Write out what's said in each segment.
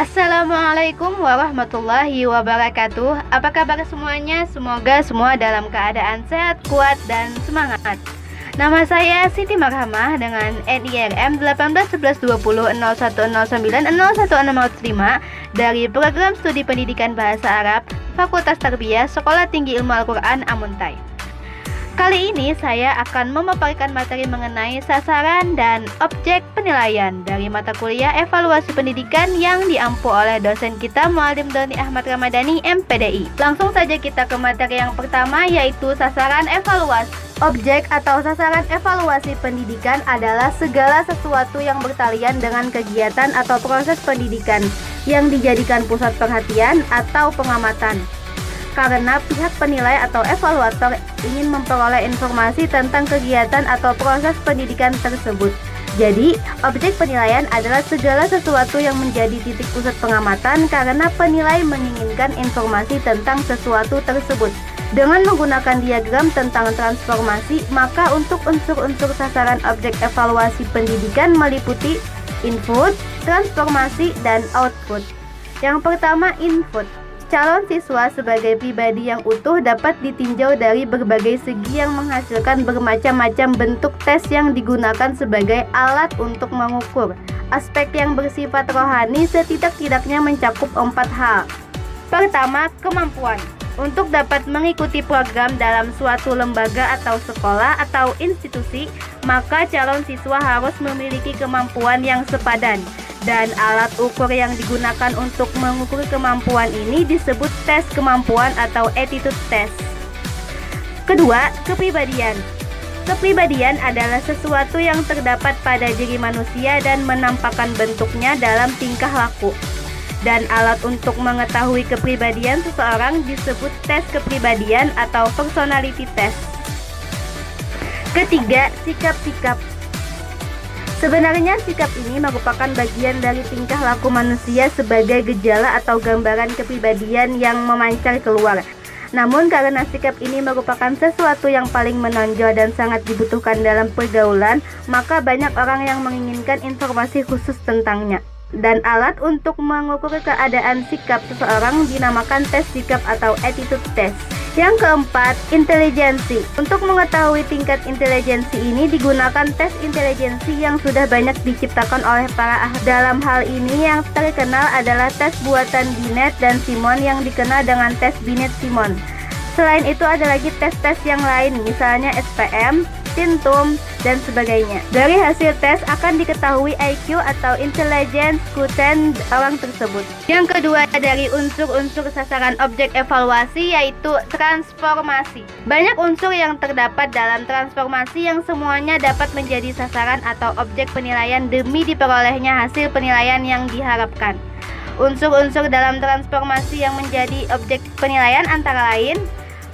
Assalamualaikum warahmatullahi wabarakatuh. Apa kabar semuanya? Semoga semua dalam keadaan sehat, kuat, dan semangat. Nama saya Siti Marhamah dengan NIRM 18112001090165 dari Program Studi Pendidikan Bahasa Arab Fakultas Tarbiyah Sekolah Tinggi Ilmu Al-Quran Amuntai. Kali ini saya akan memaparkan materi mengenai sasaran dan objek penilaian dari mata kuliah evaluasi pendidikan yang diampu oleh dosen kita Muallim Doni Ahmad Ramadhani MPDI. Langsung saja kita ke materi yang pertama, yaitu sasaran evaluasi. Objek atau sasaran evaluasi pendidikan adalah segala sesuatu yang bertalian dengan kegiatan atau proses pendidikan yang dijadikan pusat perhatian atau pengamatan. Karena pihak penilai atau evaluator ingin memperoleh informasi tentang kegiatan atau proses pendidikan tersebut. Jadi, objek penilaian adalah segala sesuatu yang menjadi titik pusat pengamatan karena penilai menginginkan informasi tentang sesuatu tersebut. Dengan menggunakan diagram tentang transformasi, maka untuk unsur-unsur sasaran objek evaluasi pendidikan meliputi input, transformasi, dan output. Yang pertama, input. Calon siswa sebagai pribadi yang utuh dapat ditinjau dari berbagai segi yang menghasilkan bermacam-macam bentuk tes yang digunakan sebagai alat untuk mengukur. Aspek yang bersifat rohani setidak-tidaknya mencakup 4 hal. Pertama, kemampuan. Untuk dapat mengikuti program dalam suatu lembaga atau sekolah atau institusi, maka calon siswa harus memiliki kemampuan yang sepadan. Dan alat ukur yang digunakan untuk mengukur kemampuan ini disebut tes kemampuan atau attitude test. Kedua, kepribadian. Kepribadian adalah sesuatu yang terdapat pada diri manusia dan menampakkan bentuknya dalam tingkah laku. Dan alat untuk mengetahui kepribadian seseorang disebut tes kepribadian atau personality test. Ketiga, sikap-sikap. Sebenarnya sikap ini merupakan bagian dari tingkah laku manusia sebagai gejala atau gambaran kepribadian yang memancar keluar. Namun karena sikap ini merupakan sesuatu yang paling menonjol dan sangat dibutuhkan dalam pergaulan, maka banyak orang yang menginginkan informasi khusus tentangnya. Dan alat untuk mengukur keadaan sikap seseorang dinamakan tes sikap atau attitude test. Yang keempat, intelijensi. Untuk mengetahui tingkat intelijensi ini digunakan tes intelijensi yang sudah banyak diciptakan oleh para ahli. Dalam hal ini yang terkenal adalah tes buatan Binet dan Simon yang dikenal dengan tes Binet-Simon. Selain itu ada lagi tes-tes yang lain, misalnya SPM, Tintum, dan sebagainya. Dari hasil tes akan diketahui IQ atau intelligence quotient orang tersebut. Yang kedua dari unsur-unsur sasaran objek evaluasi yaitu transformasi. Banyak unsur yang terdapat dalam transformasi yang semuanya dapat menjadi sasaran atau objek penilaian demi diperolehnya hasil penilaian yang diharapkan. Unsur-unsur dalam transformasi yang menjadi objek penilaian antara lain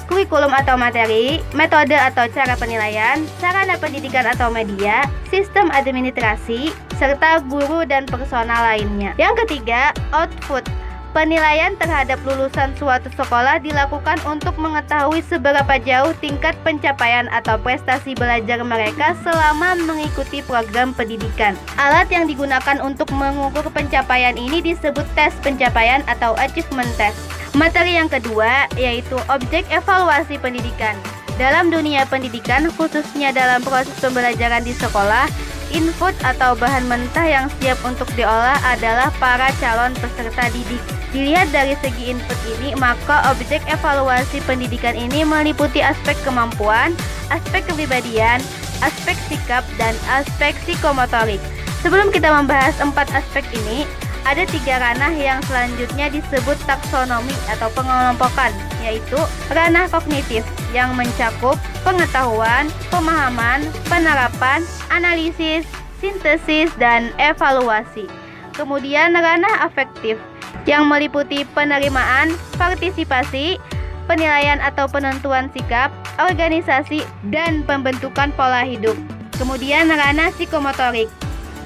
kurikulum atau materi, metode atau cara penilaian, sarana pendidikan atau media, sistem administrasi, serta guru dan personal lainnya. Yang ketiga, output. Penilaian terhadap lulusan suatu sekolah dilakukan untuk mengetahui seberapa jauh tingkat pencapaian atau prestasi belajar mereka selama mengikuti program pendidikan. Alat yang digunakan untuk mengukur pencapaian ini disebut tes pencapaian atau achievement test. Materi yang kedua yaitu objek evaluasi pendidikan. Dalam dunia pendidikan, khususnya dalam proses pembelajaran di sekolah, input atau bahan mentah yang siap untuk diolah adalah para calon peserta didik. Dilihat dari segi input ini, maka objek evaluasi pendidikan ini meliputi aspek kemampuan, aspek kepribadian, aspek sikap, dan aspek psikomotorik. Sebelum kita membahas 4 aspek ini, ada 3 ranah yang selanjutnya disebut taksonomi atau pengelompokan, yaitu ranah kognitif yang mencakup pengetahuan, pemahaman, penerapan, analisis, sintesis, dan evaluasi. Kemudian ranah afektif yang meliputi penerimaan, partisipasi, penilaian atau penentuan sikap, organisasi, dan pembentukan pola hidup. Kemudian ranah psikomotorik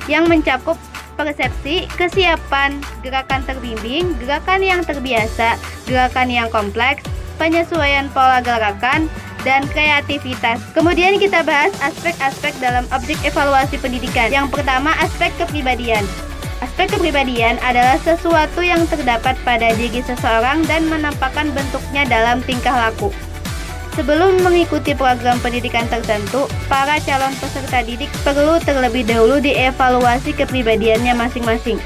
yang mencakup persepsi, kesiapan, gerakan terbimbing, gerakan yang terbiasa, gerakan yang kompleks, penyesuaian pola gerakan, dan kreativitas. Kemudian kita bahas aspek-aspek dalam objek evaluasi pendidikan. Yang pertama, aspek kepribadian. Aspek kepribadian adalah sesuatu yang terdapat pada diri seseorang dan menampakkan bentuknya dalam tingkah laku. Sebelum mengikuti program pendidikan tertentu, para calon peserta didik perlu terlebih dahulu dievaluasi kepribadiannya masing-masing.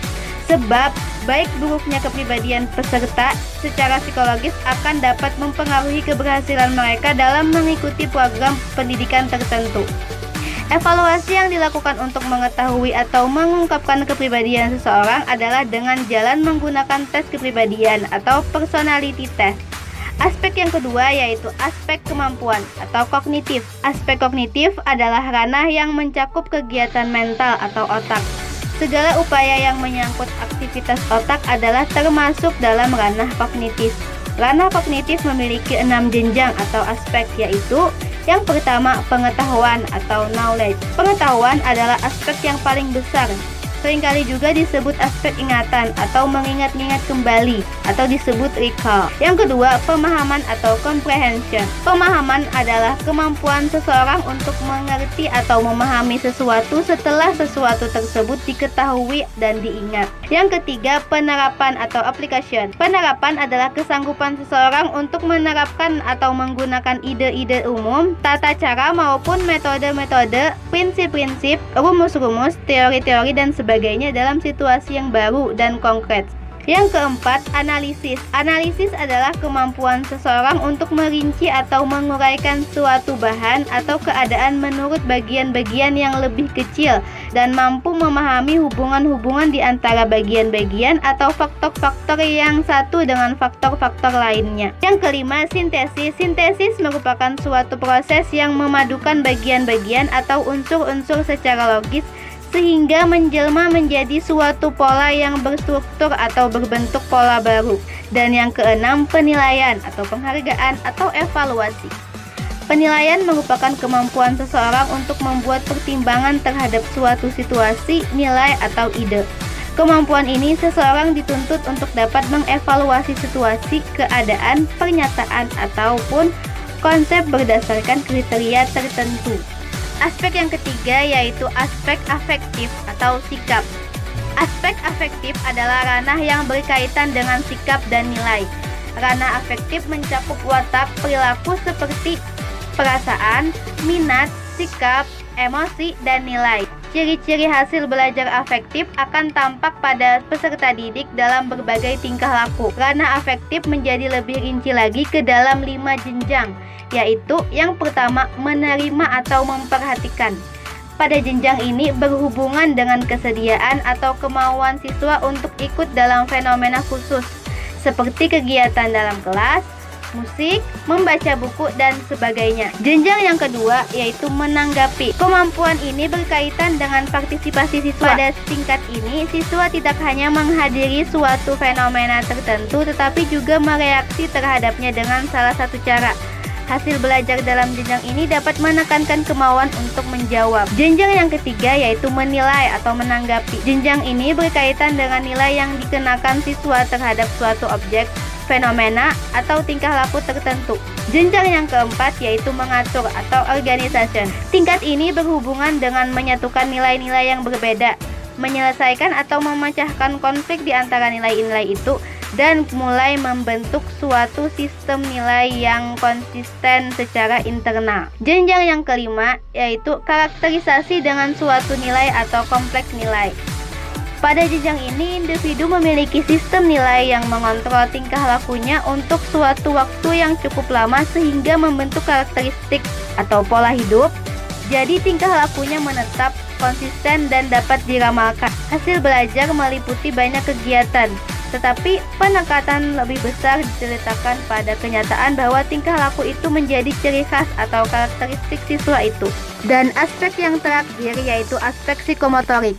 Sebab, baik buruknya kepribadian peserta secara psikologis akan dapat mempengaruhi keberhasilan mereka dalam mengikuti program pendidikan tertentu. Evaluasi yang dilakukan untuk mengetahui atau mengungkapkan kepribadian seseorang adalah dengan jalan menggunakan tes kepribadian atau personality test. Aspek yang kedua yaitu aspek kemampuan atau kognitif. Aspek kognitif adalah ranah yang mencakup kegiatan mental atau otak. Segala upaya yang menyangkut aktivitas otak adalah termasuk dalam ranah kognitif. Ranah kognitif memiliki 6 jenjang atau aspek, yaitu yang pertama, pengetahuan atau knowledge. Pengetahuan adalah aspek yang paling besar. Seringkali juga disebut aspek ingatan atau mengingat-ingat kembali atau disebut recall. Yang kedua, pemahaman atau comprehension. Pemahaman adalah kemampuan seseorang untuk mengerti atau memahami sesuatu setelah sesuatu tersebut diketahui dan diingat. Yang ketiga, penerapan atau application. Penerapan adalah kesanggupan seseorang untuk menerapkan atau menggunakan ide-ide umum, tata cara maupun metode-metode, prinsip-prinsip, rumus-rumus, teori-teori dan sebagainya dalam situasi yang baru dan konkret. Yang keempat, analisis. Analisis adalah kemampuan seseorang untuk merinci atau menguraikan suatu bahan atau keadaan menurut bagian-bagian yang lebih kecil dan mampu memahami hubungan-hubungan di antara bagian-bagian atau faktor-faktor yang satu dengan faktor-faktor lainnya. Yang kelima, sintesis. Sintesis merupakan suatu proses yang memadukan bagian-bagian atau unsur-unsur secara logis sehingga menjelma menjadi suatu pola yang berstruktur atau berbentuk pola baru. Dan yang keenam, penilaian atau penghargaan atau evaluasi. Penilaian merupakan kemampuan seseorang untuk membuat pertimbangan terhadap suatu situasi, nilai, atau ide. Kemampuan ini seseorang dituntut untuk dapat mengevaluasi situasi, keadaan, pernyataan, ataupun konsep berdasarkan kriteria tertentu. Aspek yang ketiga yaitu aspek afektif atau sikap. Aspek afektif adalah ranah yang berkaitan dengan sikap dan nilai. Ranah afektif mencakup watak perilaku seperti perasaan, minat, sikap, emosi, dan nilai. Ciri-ciri hasil belajar afektif akan tampak pada peserta didik dalam berbagai tingkah laku. Ranah afektif menjadi lebih rinci lagi ke dalam 5 jenjang, yaitu yang pertama, menerima atau memperhatikan. Pada jenjang ini berhubungan dengan kesediaan atau kemauan siswa untuk ikut dalam fenomena khusus, seperti kegiatan dalam kelas, musik, membaca buku, dan sebagainya. Jenjang yang kedua yaitu menanggapi. Kemampuan ini berkaitan dengan partisipasi siswa. Pada tingkat ini, siswa tidak hanya menghadiri suatu fenomena tertentu, tetapi juga mereaksi terhadapnya dengan salah satu cara. Hasil belajar dalam jenjang ini dapat menekankan kemauan untuk menjawab. Jenjang yang ketiga yaitu menilai atau menanggapi. Jenjang ini berkaitan dengan nilai yang dikenakan siswa terhadap suatu objek, fenomena, atau tingkah laku tertentu. Jenjang yang keempat yaitu mengatur atau organization. Tingkat ini berhubungan dengan menyatukan nilai-nilai yang berbeda, menyelesaikan atau memecahkan konflik di antara nilai-nilai itu, dan mulai membentuk suatu sistem nilai yang konsisten secara internal. Jenjang yang kelima yaitu karakterisasi dengan suatu nilai atau kompleks nilai. Pada jenjang ini, individu memiliki sistem nilai yang mengontrol tingkah lakunya untuk suatu waktu yang cukup lama sehingga membentuk karakteristik atau pola hidup. Jadi tingkah lakunya menetap, konsisten, dan dapat diramalkan. Hasil belajar meliputi banyak kegiatan, tetapi penekanan lebih besar diceritakan pada kenyataan bahwa tingkah laku itu menjadi ciri khas atau karakteristik siswa itu. Dan aspek yang terakhir yaitu aspek psikomotorik.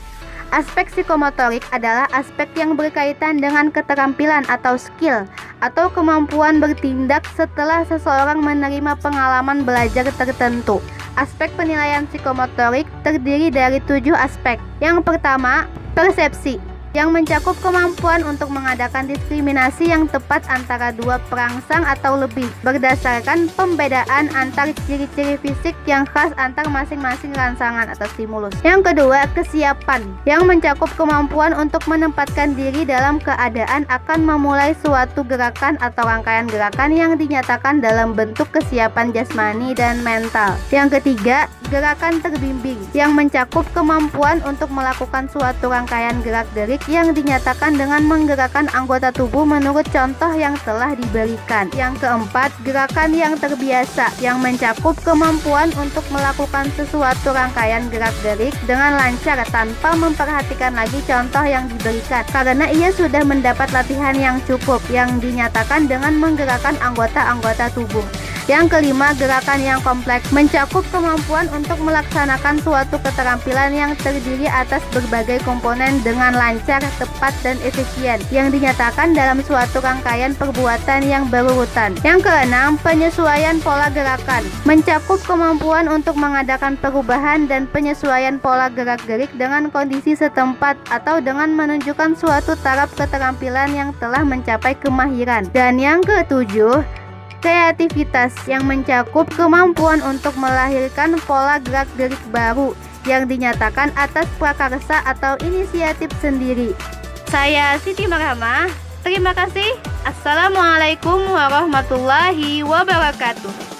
Aspek psikomotorik adalah aspek yang berkaitan dengan keterampilan atau skill atau kemampuan bertindak setelah seseorang menerima pengalaman belajar tertentu. Aspek penilaian psikomotorik terdiri dari 7 aspek. Yang pertama, persepsi. yang mencakup kemampuan untuk mengadakan diskriminasi yang tepat antara dua perangsang atau lebih berdasarkan pembedaan antar ciri-ciri fisik yang khas antar masing-masing rangsangan atau stimulus. Yang kedua, kesiapan yang mencakup kemampuan untuk menempatkan diri dalam keadaan akan memulai suatu gerakan atau rangkaian gerakan yang dinyatakan dalam bentuk kesiapan jasmani dan mental. Yang ketiga, gerakan terbimbing yang mencakup kemampuan untuk melakukan suatu rangkaian gerak-gerik yang dinyatakan dengan menggerakkan anggota tubuh menurut contoh yang telah diberikan. Yang keempat, gerakan yang terbiasa yang mencakup kemampuan untuk melakukan sesuatu rangkaian gerak-gerik dengan lancar tanpa memperhatikan lagi contoh yang diberikan karena ia sudah mendapat latihan yang cukup yang dinyatakan dengan menggerakkan anggota-anggota tubuh. Yang kelima, gerakan yang kompleks mencakup kemampuan untuk melaksanakan suatu keterampilan yang terdiri atas berbagai komponen dengan lancar, tepat, dan efisien yang dinyatakan dalam suatu rangkaian perbuatan yang berurutan. Yang keenam, penyesuaian pola gerakan mencakup kemampuan untuk mengadakan perubahan dan penyesuaian pola gerak-gerik dengan kondisi setempat atau dengan menunjukkan suatu taraf keterampilan yang telah mencapai kemahiran. Dan yang ketujuh, kreativitas yang mencakup kemampuan untuk melahirkan pola gerak-gerik baru yang dinyatakan atas prakarsa atau inisiatif sendiri. Saya Siti Marhamah. Terima kasih. Assalamualaikum warahmatullahi wabarakatuh.